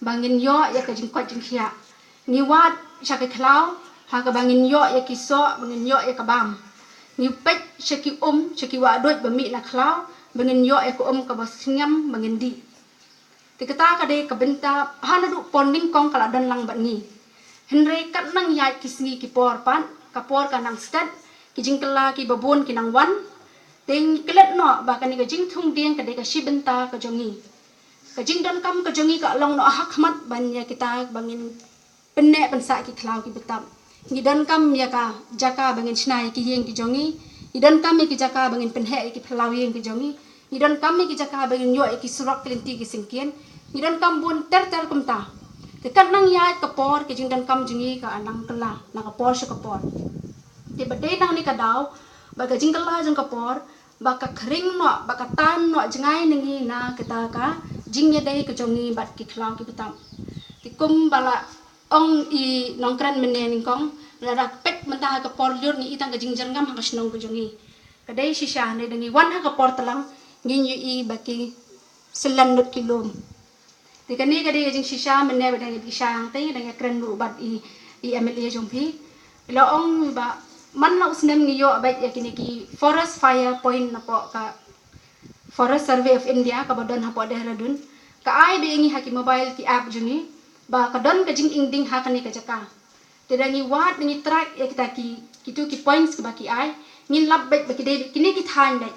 bangin yo ya ka jing kwat jing khia ngi wat sha ka khlau ha ka bangin yo ya ki so bangin yo ya ka bam ngi pet sha ki sha ki wa doi ba mi na khlau bangin yo ya ko ka ba singam bangin di ti kata ka de ka benta ha na du ponding kong kala dan lang ba ni henre kat nang ya ki sngi ki por pan ka por ka nang stat ki jing kala ki babon ki nang wan ting kelet no ba ka ni ka jing thungdieng ka de ka shi benta ka jongi ka jing don kam ka jongi ka long no hakmat ban ya kita bangin penne pensa ki khlau ki betam ngi don kam ya ka jaka bangin snai ki yeng ki jongi i don kam ki jaka bangin penhe ki phlau yeng ki jongi i don kam ki jaka bangin yo ki surak klenti ki singkien i don kam bun ter kum ta te kan nang ya ka por ki jing don kam jongi ka anang kala na ka por sha ka por te bade nang ni ka daw ba ka jing kala jong ka por ba ka khring no ba ka tan no jangai ningi na kita ka jing ya dai ka jongi bat ki khlau ki betam ti kum bala ong i nongkran menen kong la pet mentah ka por lyur ni itang ka jing jerngam ha snong ka jongi ka dai shisha ne dangi wan ha ka por talang ngin yu i baki selan lut kilom ti kani ka dai jing shisha menen ba dangi isang te dangi kren lu bat i MLA jompi la ong ba man na usnem ni yo abait ya kini ki forest fire point na po ka Forest Survey of India ka badon ha po Dehradun ka ai de ngi ha ki mobile ki app jungi ba ka don ka jing inding ha kani ka jaka te dangi wat ngi track ya kita ki kitu ki points ka ba ki ai ngi lab bet ba ki de kini ki than dai